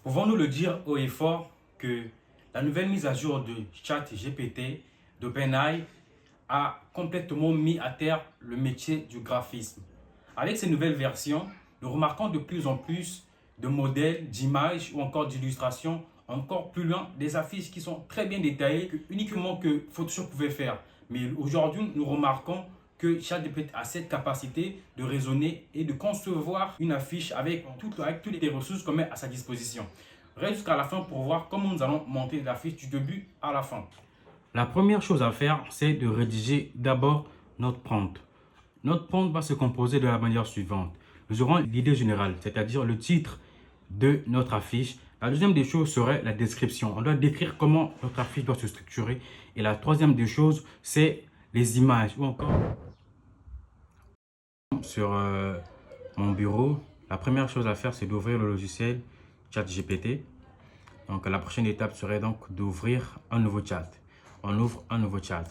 Pouvons-nous le dire haut et fort que la nouvelle mise à jour de ChatGPT d'OpenAI a complètement mis à terre le métier du graphisme. Avec ces nouvelles versions, nous remarquons de plus en plus de modèles, d'images ou encore d'illustrations encore plus loin, des affiches qui sont très bien détaillées, uniquement que Photoshop pouvait faire. Mais aujourd'hui, nous remarquons que ChatGPT a cette capacité de raisonner et de concevoir une affiche avec toutes les ressources qu'on met à sa disposition. Reste jusqu'à la fin pour voir comment nous allons monter l'affiche du début à la fin. La première chose à faire, c'est de rédiger d'abord notre prompt. Notre prompt va se composer de la manière suivante. Nous aurons l'idée générale, c'est-à-dire le titre de notre affiche. La deuxième des choses serait la description. On doit décrire comment notre affiche doit se structurer. Et la troisième des choses, c'est les images ou encore sur mon bureau. La première chose à faire, c'est d'ouvrir le logiciel ChatGPT. Donc la prochaine étape serait donc d'ouvrir un nouveau chat. On ouvre un nouveau chat.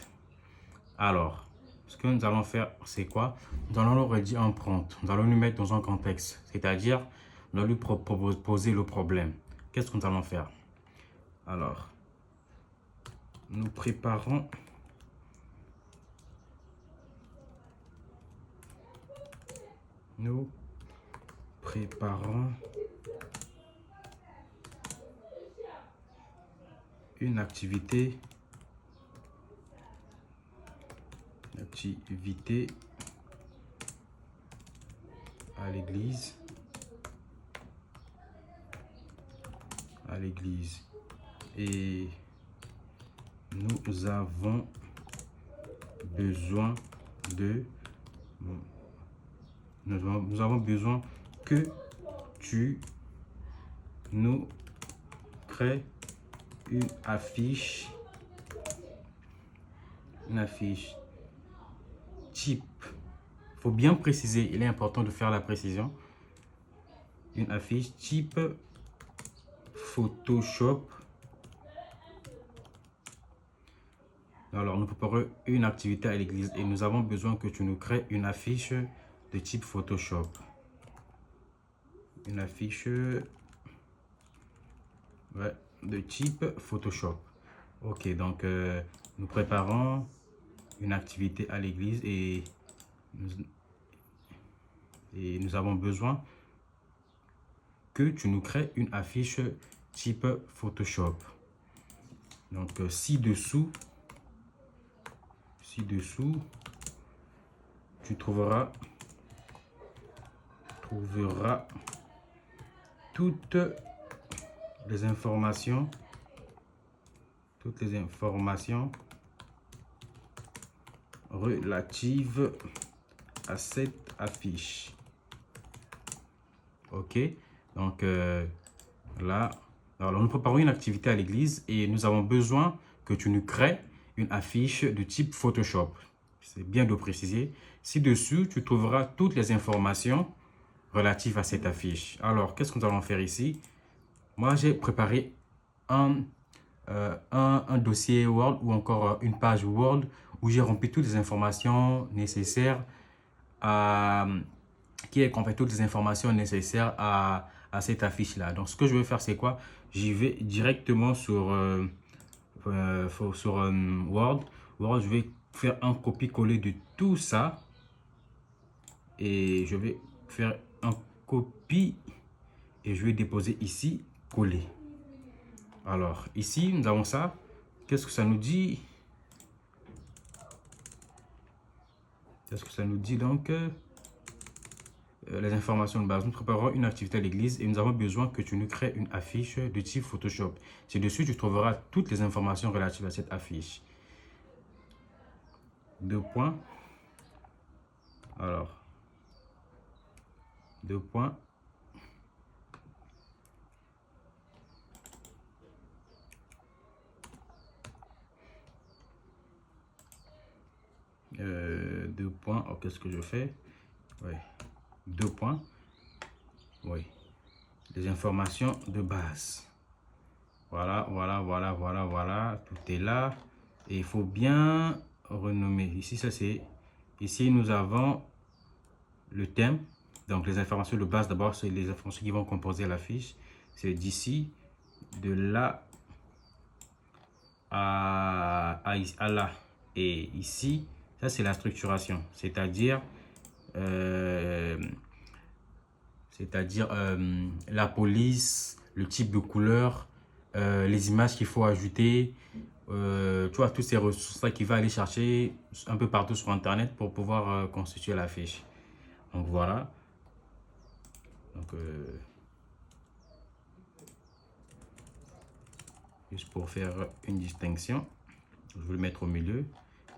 Alors, ce que nous allons faire, c'est quoi? Nous allons lui rédiger un prompt. Nous allons lui mettre dans un contexte. C'est-à-dire, nous allons lui poser le problème. Qu'est-ce que nous allons faire? Alors, nous préparons une activité à l'église et nous avons besoin que tu nous crées une affiche type. Il faut bien préciser, il est important de faire la précision. Une affiche type Photoshop. Alors, nous préparons une activité à l'église et nous avons besoin que tu nous crées une affiche de type Photoshop. Une affiche de type Photoshop. Ok, donc nous préparons une activité à l'église et nous avons besoin que tu nous crées une affiche type Photoshop. Donc ci-dessous, tu trouveras toutes les informations relatives à cette affiche. Ok, donc là, alors nous préparons une activité à l'église et nous avons besoin que tu nous crées une affiche de type Photoshop. C'est bien de préciser. Ci-dessus, tu trouveras toutes les informations relatives à cette affiche. Alors, qu'est-ce que nous allons faire ici? Moi, j'ai préparé un dossier Word ou encore une page Word où j'ai rempli toutes les informations nécessaires à cette affiche-là. Donc, ce que je vais faire, c'est quoi? J'y vais directement sur Word. Je vais faire un copier-coller de tout ça. Et je vais faire un copie et je vais déposer ici, coller. Alors, ici, nous avons ça. Qu'est-ce que ça nous dit? Donc les informations de base. Nous préparons une activité à l'église et nous avons besoin que tu nous crées une affiche de type Photoshop. Ci-dessus, tu trouveras toutes les informations relatives à cette affiche. Deux points. Alors, deux points. Deux points. Oh, qu'est-ce que je fais? Oui. Deux points. Oui. Les informations de base. Voilà. Tout est là. Et il faut bien renommer. Ici, ça c'est. Ici, nous avons le thème. Donc, les informations de base, d'abord, c'est les informations qui vont composer la fiche. c'est d'ici, de là à là. Et ici, ça c'est la structuration, c'est-à-dire la police, le type de couleur, les images qu'il faut ajouter, tu vois, toutes ces ressources-là qu'il va aller chercher un peu partout sur Internet pour pouvoir constituer la fiche. Donc voilà. Donc, juste pour faire une distinction, je vais le mettre au milieu.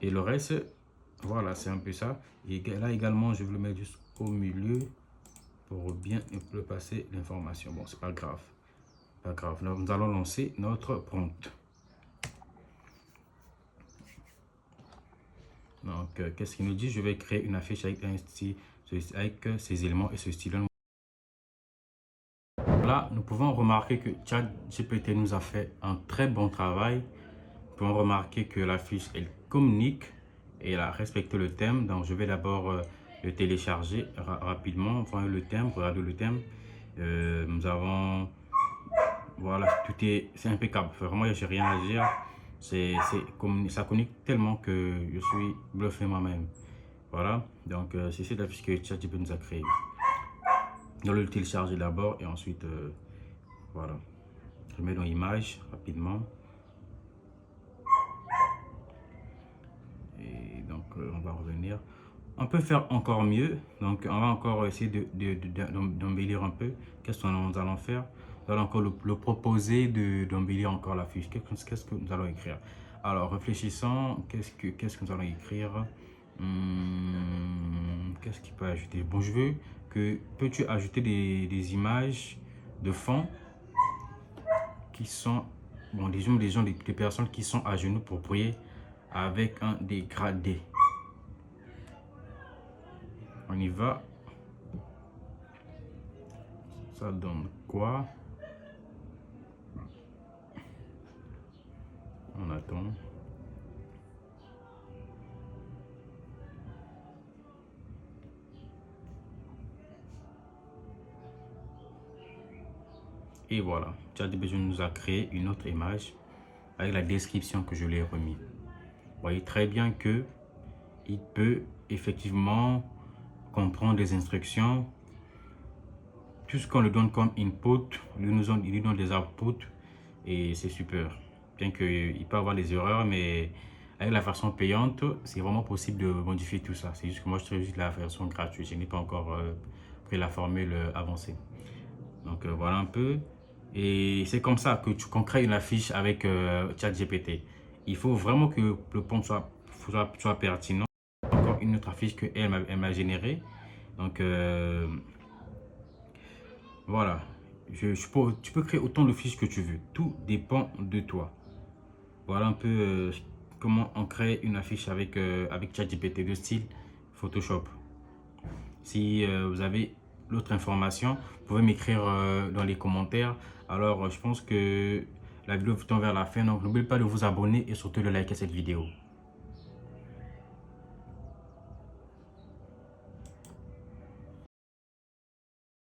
Et le reste, voilà, c'est un peu ça. Et là également, je vais le mettre juste au milieu pour bien le passer l'information. Bon, c'est pas grave. Pas grave. Nous allons lancer notre prompt. Donc, qu'est-ce qu'il nous dit? Je vais créer une affiche avec un style, avec ces éléments et ce style. Là, nous pouvons remarquer que ChatGPT nous a fait un très bon travail. Nous pouvons remarquer que la fiche, elle communique et elle a respecté le thème. Donc, je vais d'abord le télécharger rapidement. Voyez le thème, regardez le thème. Nous avons, voilà, c'est impeccable. Vraiment, j'ai rien à dire. Ça communique tellement que je suis bluffé moi-même. Voilà, donc c'est la fiche que ChatGPT nous a créée. On va le télécharger d'abord et ensuite, voilà. Je mets dans image rapidement. Et donc, on va revenir. On peut faire encore mieux. Donc, on va encore essayer d'embellir un peu. Qu'est-ce que nous allons faire? Nous allons encore le proposer d'embellir encore la fiche. Qu'est-ce que nous allons écrire? Alors, réfléchissons. Qu'est-ce que nous allons écrire? Qu'est-ce qu'il peut ajouter? Bon, je veux que peux-tu ajouter des images de fond qui sont, bon, des personnes qui sont à genoux pour prier avec un dégradé. On y va. Ça donne quoi? On attend. Et voilà, ChatGPT nous a créé une autre image avec la description que je lui ai remis. Vous voyez très bien que il peut effectivement comprendre les instructions. Tout ce qu'on lui donne comme input, il lui donne des outputs et c'est super. Bien qu'il peut avoir des erreurs, mais avec la version payante, c'est vraiment possible de modifier tout ça. C'est juste que moi, je trouve juste la version gratuite. Je n'ai pas encore pris la formule avancée. Donc voilà un peu. Et c'est comme ça qu'on crée une affiche avec ChatGPT. Il faut vraiment que le prompt soit pertinent. Encore une autre affiche qu'elle m'a générée. Donc voilà. Tu peux créer autant de fiches que tu veux. Tout dépend de toi. Voilà un peu comment on crée une affiche avec ChatGPT de style Photoshop. Si vous avez l'autre information, vous pouvez m'écrire dans les commentaires. Alors, je pense que la vidéo tend vers la fin. Donc, n'oubliez pas de vous abonner et surtout de liker cette vidéo.